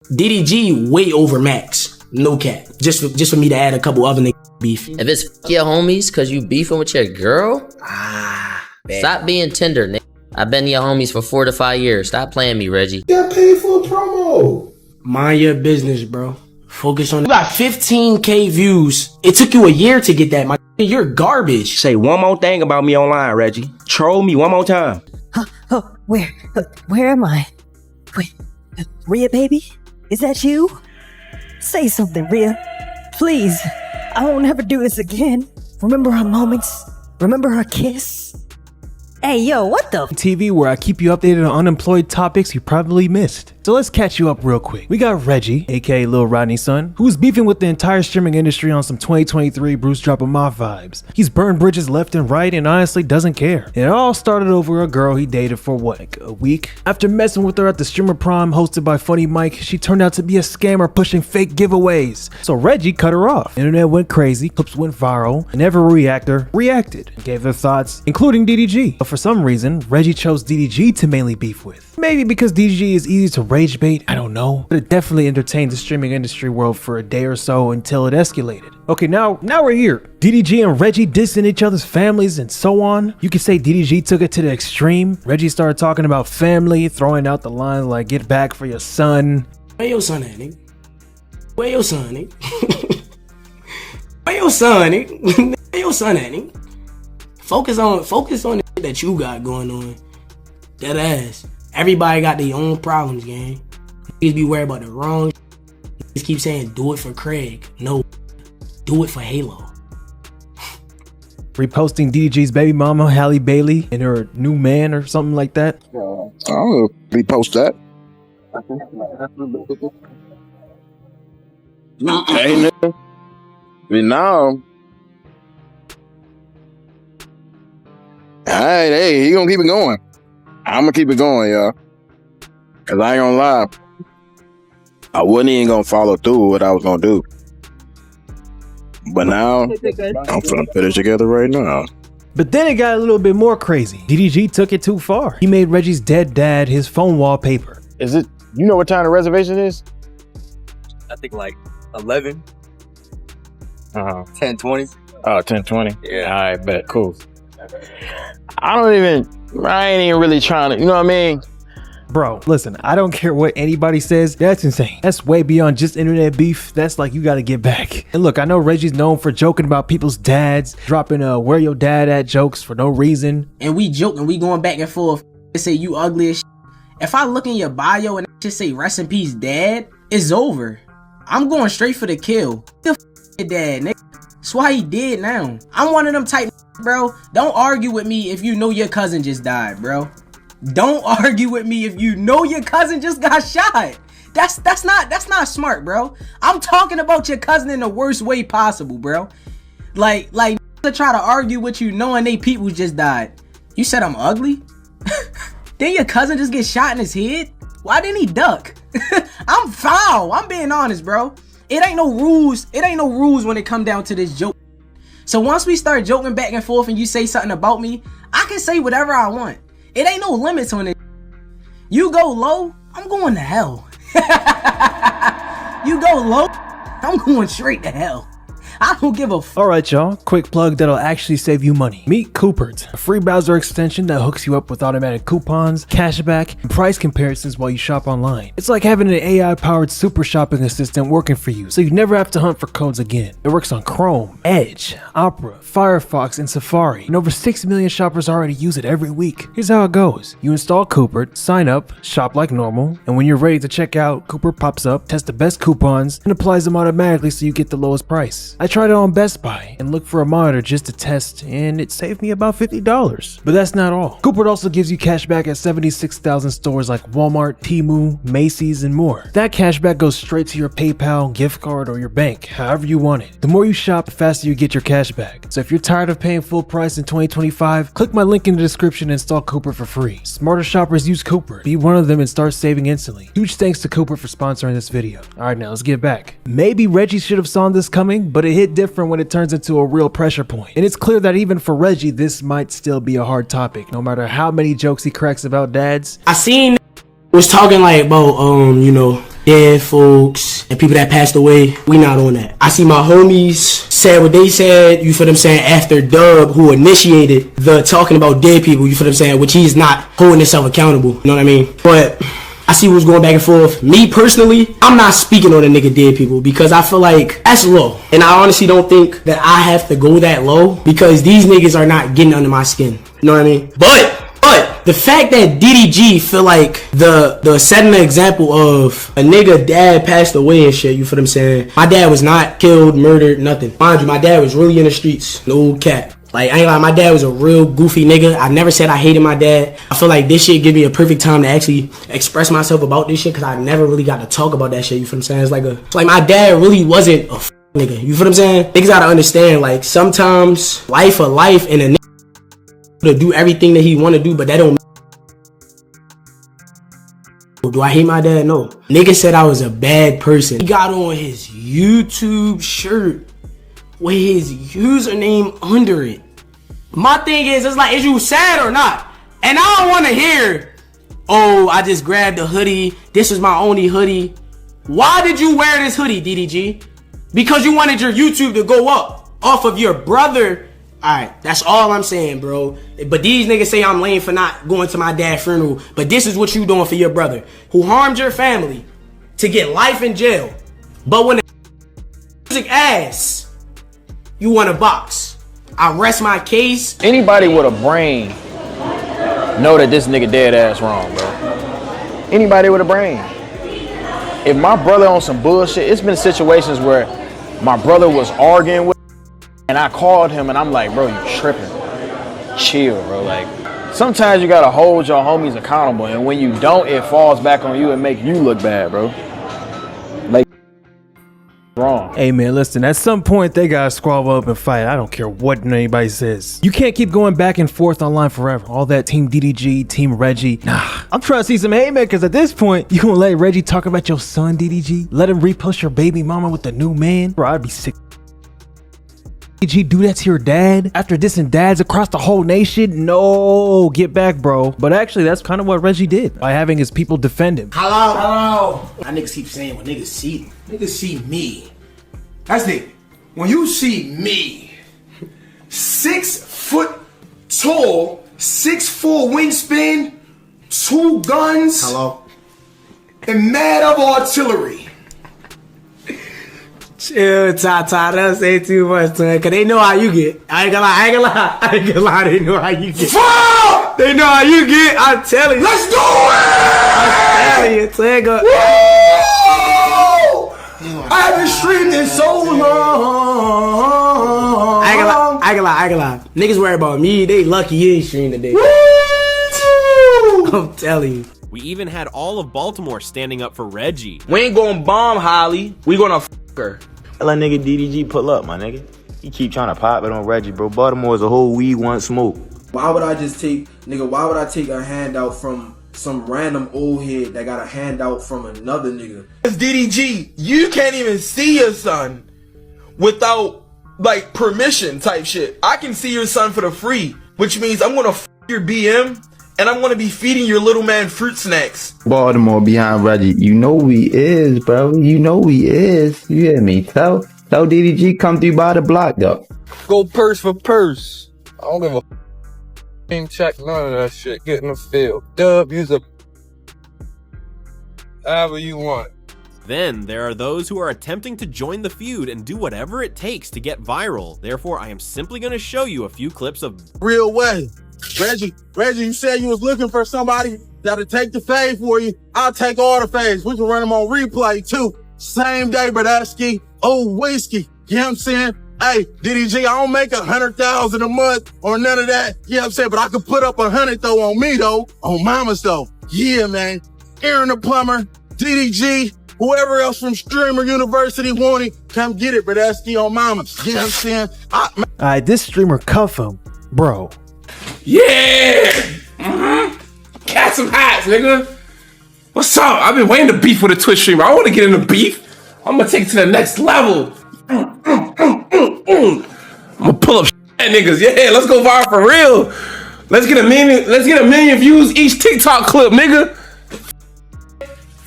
DDG way over Max. No cap. Just for me to add a couple other niggas beef. If it's your homies cause you beefing with your girl, stop being tender, nigga. I've been your homies for 4 to 5 years. Stop playing me, Reggie. Got paid for a promo. Mind your business, bro. Focus on it. You got 15K views. It took you a year to get that, my. You're garbage. Say one more thing about me online, Reggie. Troll me one more time. Where am I? Wait, Rhea, baby? Is that you? Say something, Rhea. Please. I won't ever do this again. Remember our moments? Remember our kiss? Hey, yo, what the? TV where I keep you updated on unemployed topics you probably missed. So let's catch you up real quick. We got Reggie, aka Lil Rodney's son, who's beefing with the entire streaming industry on some 2023 Bruce Drop 'em Off vibes. He's burned bridges left and right and honestly doesn't care. And it all started over a girl he dated for what, like a week? After messing with her at the streamer prom hosted by Funny Mike, she turned out to be a scammer pushing fake giveaways. So Reggie cut her off. Internet went crazy, clips went viral, and every reactor reacted and gave their thoughts, including DDG. But for some reason, Reggie chose DDG to mainly beef with. Maybe because DDG is easy to rage bait, I don't know. But it definitely entertained the streaming industry world for a day or so until it escalated. Okay, now we're here. DDG and Reggie dissing each other's families and so on. You could say DDG took it to the extreme. Reggie started talking about family, throwing out the lines like get back for your son. Where your son at, nigga? Where your son, nigga? Where your son, nigga? Where your son at, nigga? Focus on the shit that you got going on. That ass. Everybody got their own problems, gang. Niggas be worried about the wrong shit. Niggas keep saying do it for Craig. No. Do it for Halo. Reposting DDG's baby mama, Halle Bailey, and her new man or something like that. I'll repost that. Hey, nigga. Now. Alright, hey, he gonna keep it going. I'm gonna keep it going, y'all. Cause I ain't gonna lie. I wasn't even gonna follow through with what I was gonna do. But now, I'm finna put it together right now. But then it got a little bit more crazy. DDG took it too far. He made Reggie's dead dad his phone wallpaper. Is it, you know what time the reservation is? I think like 11. 10:20. Oh, 10:20. Yeah. All right, bet. Cool. I ain't even really trying to, you know what I mean? Bro, listen, I don't care what anybody says. That's insane. That's way beyond just internet beef. That's like you gotta get back. And look, I know Reggie's known for joking about people's dads, dropping where your dad at jokes for no reason. And we joke and we going back and forth. They say you ugly as shit. If I look in your bio and just say rest in peace dad, it's over. I'm going straight for the kill. Your dad, nigga. That's why he dead now. I'm one of them type, bro. Don't argue with me if you know your cousin just died, bro. Don't argue with me if you know your cousin just got shot. That's not smart, bro. I'm talking about your cousin in the worst way possible, bro. Like to try to argue with you knowing they people just died. You said I'm ugly? Then your cousin just get shot in his head? Why didn't he duck? I'm foul. I'm being honest, bro. It ain't no rules. It ain't no rules when it come down to this joke. So once we start joking back and forth and you say something about me, I can say whatever I want. It ain't no limits on it. You go low, I'm going to hell. You go low, I'm going straight to hell. I don't give a f. Alright y'all, quick plug that'll actually save you money. Meet Coopert, a free browser extension that hooks you up with automatic coupons, cashback, and price comparisons while you shop online. It's like having an AI-powered super shopping assistant working for you, so you never have to hunt for codes again. It works on Chrome, Edge, Opera, Firefox, and Safari, and over 6 million shoppers already use it every week. Here's how it goes. You install Coopert, sign up, shop like normal, and when you're ready to check out, Coopert pops up, tests the best coupons, and applies them automatically so you get the lowest price. I tried it on Best Buy and looked for a monitor just to test, and it saved me about $50. But that's not all. Coopert also gives you cash back at 76,000 stores like Walmart, Temu, Macy's, and more. That cash back goes straight to your PayPal, gift card, or your bank, however you want it. The more you shop, the faster you get your cash back. So if you're tired of paying full price in 2025, click my link in the description and install Coopert for free. Smarter shoppers use Coopert. Be one of them and start saving instantly. Huge thanks to Coopert for sponsoring this video. Alright, now let's get back. Maybe Reggie should have saw this coming, but it hit different when it turns into a real pressure point. And it's clear that even for Reggie, this might still be a hard topic, no matter how many jokes he cracks about dads. I seen was talking like about, you know, dead folks and people that passed away. We not on that. I see my homies said what they said, you feel what I'm saying, after Dub, who initiated the talking about dead people, you feel what I'm saying, which he's not holding himself accountable, you know what I mean? But I see what's going back and forth. Me personally, I'm not speaking on the nigga dead people because I feel like that's low. And I honestly don't think that I have to go that low because these niggas are not getting under my skin. You know what I mean? But the fact that DDG feel like the setting the example of a nigga dad passed away and shit, you feel what I'm saying? My dad was not killed, murdered, nothing. Mind you, my dad was really in the streets. No cap. Like, I ain't lie, my dad was a real goofy nigga. I never said I hated my dad. I feel like this shit give me a perfect time to actually express myself about this shit because I never really got to talk about that shit, you feel what I'm saying? It's like my dad really wasn't a nigga, you feel what I'm saying? Niggas gotta understand, like, sometimes life and a nigga to do everything that he want to do, but that don't. Do I hate my dad? No. Nigga said I was a bad person. He got on his YouTube shirt with his username under it. My thing is, it's like, is you sad or not? And I don't want to hear, oh, I just grabbed a hoodie. This was my only hoodie. Why did you wear this hoodie, DDG? Because you wanted your YouTube to go up off of your brother. Alright, that's all I'm saying, bro. But these niggas say I'm lame for not going to my dad's funeral. But this is what you doing for your brother who harmed your family to get life in jail. But when the music ass, you want a box. I rest my case. Anybody with a brain know that this nigga dead ass wrong, bro. Anybody with a brain. If my brother on some bullshit, it's been situations where my brother was arguing with and I called him and I'm like, bro, you tripping. Chill, bro. Like, sometimes you gotta hold your homies accountable, and when you don't, it falls back on you and make you look bad, bro. Like, wrong. Hey man, listen, at some point they gotta squabble up and fight. I don't care what anybody says. You can't keep going back and forth online forever. All that Team DDG, Team Reggie. Nah, I'm trying to see some haymakers at this point. You gonna let Reggie talk about your son, DDG? Let him repost your baby mama with the new man? Bro, I'd be sick. DDG do that to your dad after dissing dads across the whole nation? No, get back, bro. But actually, that's kind of what Reggie did by having his people defend him. Hello. Y'all niggas keep saying when niggas see me. That's it. When you see me, 6 foot tall, 6'4" wingspan, 2 guns, and mad of artillery. Chill, Tata, don't say too much to it, cause they know how you get. I ain't gonna lie, they know how you get. Fuck! They know how you get, I'm telling you. Let's do it! I'm telling you, Twigger. I haven't streamed in so long. I ain't gonna lie. Niggas worry about me, they lucky you ain't streamed today. I'm telling you. We even had all of Baltimore standing up for Reggie. We ain't gonna bomb Holly. We gonna f her. Let nigga DDG pull up, my nigga. He keep trying to pop it on Reggie, bro. Baltimore is a whole weed, one smoke. Why would I just take, nigga, why would I take a handout from some random old head that got a handout from another nigga? It's DDG. You can't even see your son without, like, permission type shit. I can see your son for the free, which means I'm gonna f your BM and I'm gonna be feeding your little man fruit snacks. Baltimore behind Reggie. You know we is, bro. You know we is. You hear me? Tell DDG come through by the block, though. Go purse for purse. I don't give a f***ing check, none of that shit. Get in the field. Dub, use a however you want. Then there are those who are attempting to join the feud and do whatever it takes to get viral. Therefore, I am simply going to show you a few clips of Real way. Reggie, you said you was looking for somebody that'll take the fade for you. I'll take all the fades. We can run them on replay too. Same day, Bradesky. Old whiskey. You know what I'm saying? Hey, DDG, I don't make 100,000 a month or none of that. You know what I'm saying? But I could put up 100 though on me though. On mama's though. Yeah, man. Aaron the plumber, DDG, whoever else from Streamer University wanting, come get it, Bradesky on mama's. You know what I'm saying? Alright, this streamer cuff him, bro. Yeah! Catch some hats, nigga. What's up? I've been waiting to beef with a Twitch streamer. I want to get in the beef. I'm gonna take it to the next level. I'm gonna pull up niggas. Yeah, let's go viral for real. Let's get a million views each TikTok clip, nigga.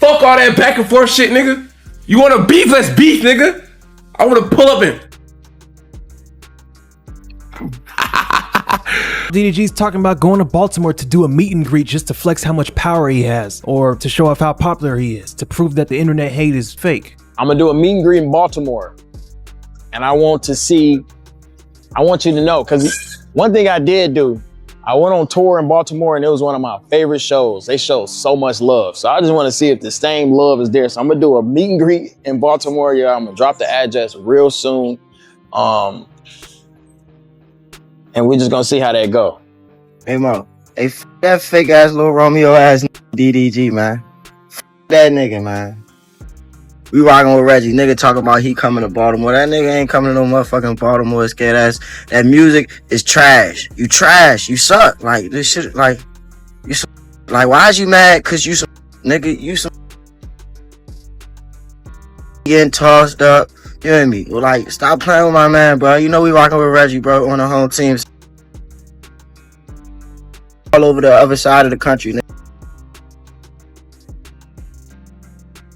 Fuck all that back and forth shit, nigga. You want to beef? Let's beef, nigga. I want to pull up and. DDG's talking about going to Baltimore to do a meet and greet just to flex how much power he has, or to show off how popular he is, to prove that the internet hate is fake. I'm gonna do a meet and greet in Baltimore, and I want you to know, because one thing I did do, I went on tour in Baltimore and it was one of my favorite shows. They showed so much love. So I just want to see if the same love is there. So I'm gonna do a meet and greet in Baltimore. Yeah, I'm gonna drop the address real soon. And we're just gonna see how that go. Hey Mo, hey, that fake ass little Romeo ass DDG, man. That nigga, man. We rocking with Reggie. Nigga talking about he coming to Baltimore. That nigga ain't coming to no motherfucking Baltimore, scared ass. That music is trash. You trash. You suck. Like, this shit, like, you some, like, why is you mad? Cause you some, nigga, you some getting tossed up. You know what I mean? Well, like, stop playing with my man, bro. You know we rocking with Reggie, bro, on the home team. All over the other side of the country, nigga.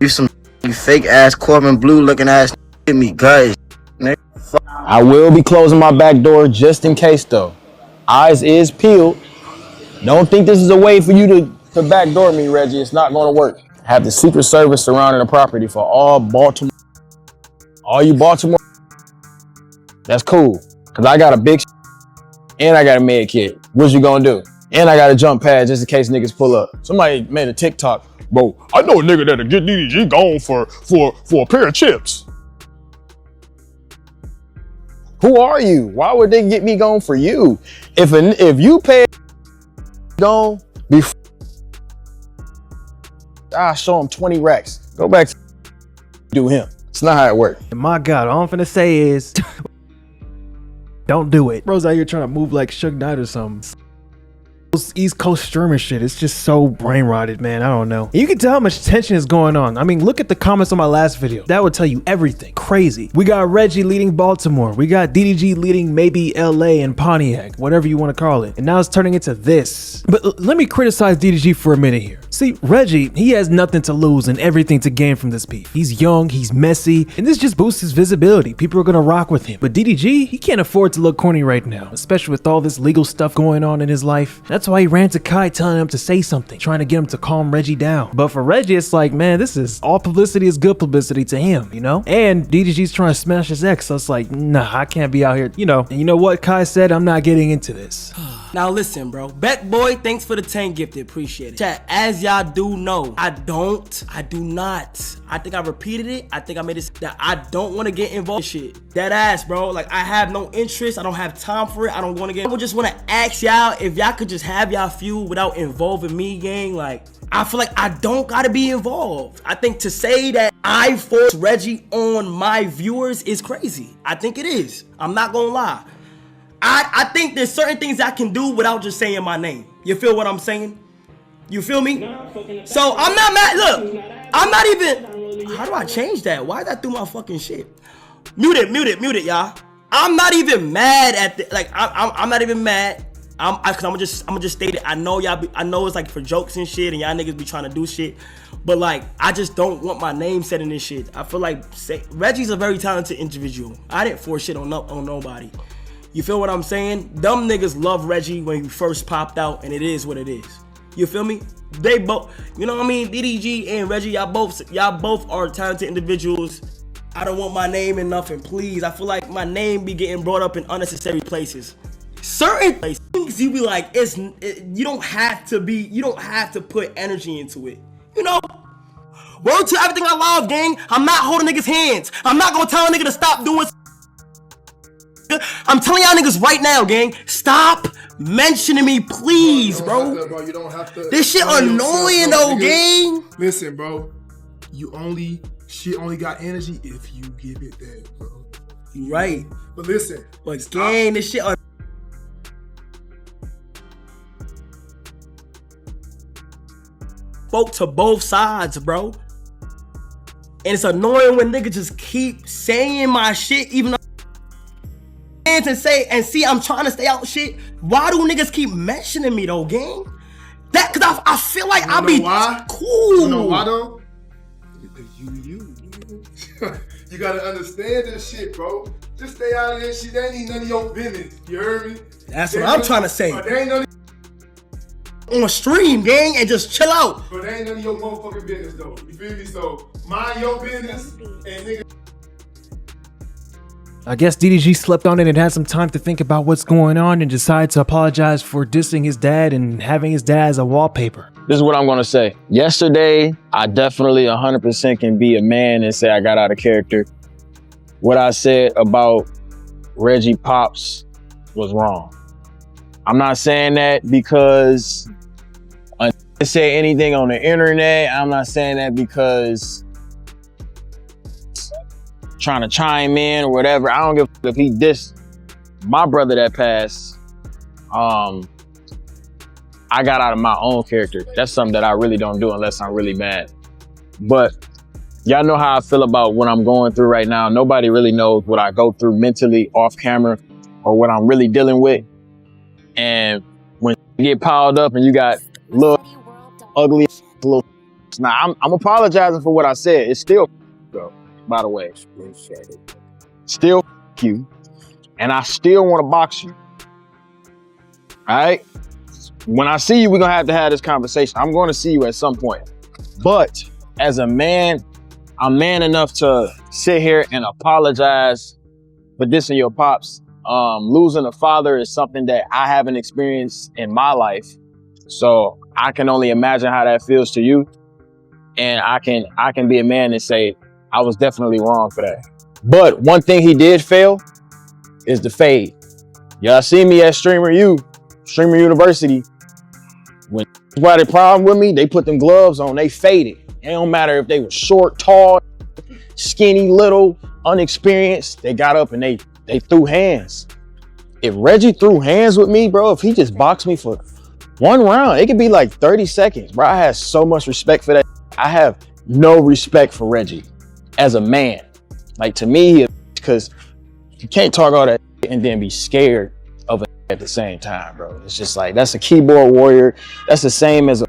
You some fake ass Corbin Blue looking ass give me guys. Nigga. I will be closing my back door just in case though. Eyes is peeled. Don't think this is a way for you to backdoor me, Reggie. It's not gonna work. Have the Secret Service surrounding the property for all Baltimore. All you Baltimore, that's cool. Cause I got a big and I got a med kit. What you gonna do? And I got a jump pad just in case niggas pull up. Somebody made a TikTok. Bro, I know a nigga that'll get DDG gone for a pair of chips. Who are you? Why would they get me gone for you? If you pay gone before, I'll show him 20 racks. Go back to do him. It's not how it works. My God, all I'm finna say is don't do it. Bro's out here trying to move like Suge Knight or something. East Coast streamer shit, it's just so brain rotted, man. I don't know. You can tell how much tension is going on. I mean, look at the comments on my last video. That would tell you everything. Crazy. We got Reggie leading Baltimore. We got DDG leading maybe LA and Pontiac, whatever you want to call it. And now it's turning into this. But let me criticize DDG for a minute here. See, Reggie, he has nothing to lose and everything to gain from this beef. He's young, he's messy, and this just boosts his visibility. People are gonna rock with him. But DDG, he can't afford to look corny right now, especially with all this legal stuff going on in his life. That's why he ran to Kai telling him to say something, trying to get him to calm Reggie down. But for Reggie, it's like, man, this is all publicity is good publicity to him, you know? And DDG's trying to smash his ex, so it's like, nah, I can't be out here, you know. And you know what Kai said? I'm not getting into this. Now listen, bro. Beck boy, thanks for the 10 gifted. Appreciate it. Chat, as y'all do know, I do not. I think I repeated it. I think I made it that I don't want to get involved in shit. That ass, bro. Like, I have no interest. I don't have time for it. I don't want to get. I just want to ask y'all if y'all could just have y'all feud without involving me, gang. Like, I feel like I don't gotta be involved. I think to say that I force Reggie on my viewers is crazy. I think it is. I'm not gonna lie. I think there's certain things I can do without just saying my name. You feel what I'm saying? You feel me? So I'm not mad. Look, I'm not even. How do I change that? Why is that through my fucking shit? Mute it, y'all. I'm not even mad at the, like. I'm not even mad. Cause I'm just state it. I know y'all. I know it's like for jokes and shit, and y'all niggas be trying to do shit. But like, I just don't want my name said in this shit. I feel like Reggie's a very talented individual. I didn't force shit on nobody. You feel what I'm saying? Dumb niggas love Reggie when he first popped out, and it is what it is. You feel me? They both, you know what I mean? DDG and Reggie, y'all both are talented individuals. I don't want my name in nothing, please. I feel like my name be getting brought up in unnecessary places. Certain things you be like, you don't have to put energy into it. You know? Word to everything I love, gang. I'm not holding niggas' hands. I'm not gonna tell a nigga to stop doing. I'm telling y'all niggas right now, gang. Stop mentioning me, please, bro. You don't have to. This shit annoying though, gang. Listen, bro. Shit only got energy if you give it that, bro. You right. But listen. But gang, this shit spoke to both sides, bro. And it's annoying when niggas just keep saying my shit, even though and see I'm trying to stay out shit. Why do niggas keep mentioning me though, gang? That cause I feel like I'll be why? cool. You know why though? You gotta understand this shit, bro. Just stay out of this shit. That ain't none of your business. You heard me? That's what I'm trying to say. There ain't none on stream, gang, and just chill out. But that ain't none of your motherfucking business, though. You feel me? So mind your business and nigga. I guess DDG slept on it and had some time to think about what's going on and decided to apologize for dissing his dad and having his dad as a wallpaper. This is what I'm gonna say. Yesterday, I definitely 100% can be a man and say I got out of character. What I said about Reggie Pops was wrong. I'm not saying that because I say anything on the internet. I'm not saying that because trying to chime in or whatever. I don't give a fuck if he dissed my brother that passed. I got out of my own character. That's something that I really don't do unless I'm really mad. But y'all know how I feel about what I'm going through right now. Nobody really knows what I go through mentally off camera or what I'm really dealing with. And when you get piled up and you got little ugly little, now I'm apologizing for what I said. It's still though, by the way. Still you. And I still want to box you. All right? When I see you, we're gonna have to have this conversation. I'm going to see you at some point. But as a man, I'm man enough to sit here and apologize for dissing your pops. Losing a father is something that I haven't experienced in my life. So I can only imagine how that feels to you. And I can be a man and say, I was definitely wrong for that. But one thing he did fail is the fade. Y'all see me at Streamer University. When people had a problem with me, they put them gloves on, they faded. It don't matter if they were short, tall, skinny, little, unexperienced. They got up and they threw hands. If Reggie threw hands with me, bro, if he just boxed me for one round, it could be like 30 seconds, bro. I have so much respect for that. I have no respect for Reggie as a man. Like, to me, because you can't talk all that and then be scared of it at the same time, bro. It's just like, that's a keyboard warrior. That's the same as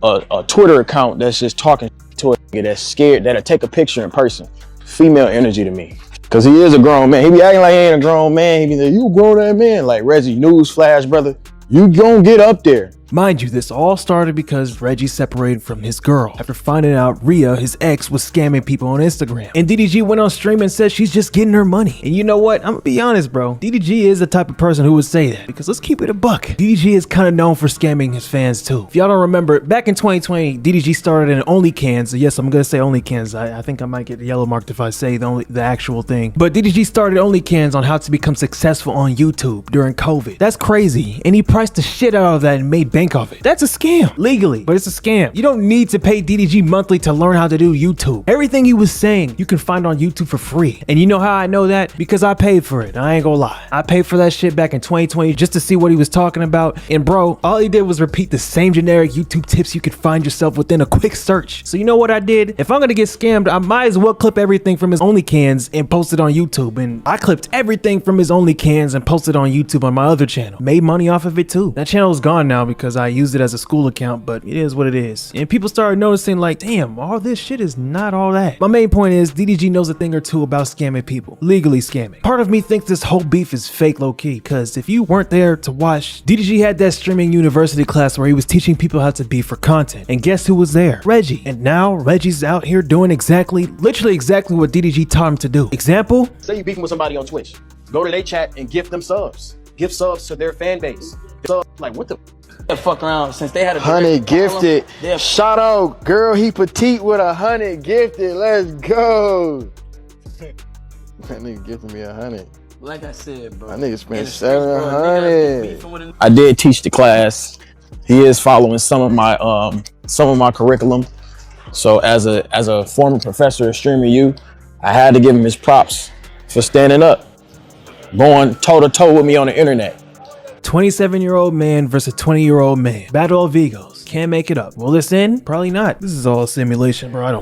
a Twitter account that's just talking to a nigga that's scared, that'll take a picture in person. Female energy to me. Cause he is a grown man. He be acting like he ain't a grown man. He be like, you a grown ass man. Like, Reggie, newsflash, brother. You gonna get up there. Mind you, this all started because Reggie separated from his girl after finding out Rhea, his ex, was scamming people on Instagram. And DDG went on stream and said she's just getting her money. And you know what? I'm gonna be honest, bro. DDG is the type of person who would say that, because let's keep it a buck. DDG is kind of known for scamming his fans too. If y'all don't remember, back in 2020, DDG started an OnlyCans. Yes, I'm gonna say OnlyCans. I think I might get yellow marked if I say the actual thing. But DDG started OnlyCans on how to become successful on YouTube during COVID. That's crazy. And he priced the shit out of that and made bank off it. That's a scam, legally, but it's a scam. You don't need to pay DDG monthly to learn how to do YouTube. Everything he was saying, you can find on YouTube for free. And you know how I know that? Because I paid for it. I ain't gonna lie. I paid for that shit back in 2020 just to see what he was talking about. And bro, all he did was repeat the same generic YouTube tips you could find yourself within a quick search. So you know what I did? If I'm gonna get scammed, I might as well clip everything from his OnlyCans and post it on YouTube. And I clipped everything from his OnlyCans and posted on YouTube on my other channel. Made money off of it too. That channel is gone now because I used it as a school account, but it is what it is. And people started noticing like, damn, all this shit is not all that. My main point is DDG knows a thing or two about scamming people, legally scamming. Part of me thinks this whole beef is fake low-key, because if you weren't there to watch, DDG had that streaming university class where he was teaching people how to beef for content. And guess who was there? Reggie. And now Reggie's out here doing literally exactly what DDG taught him to do. Example? Say you beefing with somebody on Twitch. Go to their chat and gift them subs. Gift subs to their fan base. Like, what the fuck around since they had a 100 gifted. Shout out, girl, he petite with 100 gifted. Let's go. That nigga gifted me 100. Like I said, bro. That nigga spent 700. I did teach the class. He is following some of my curriculum. So as a former professor of Streamer U, I had to give him his props for standing up, going toe to toe with me on the internet. 27-year-old man versus 20-year-old man. Battle of egos. Can't make it up. Will this end? Probably not. This is all a simulation, bro. I don't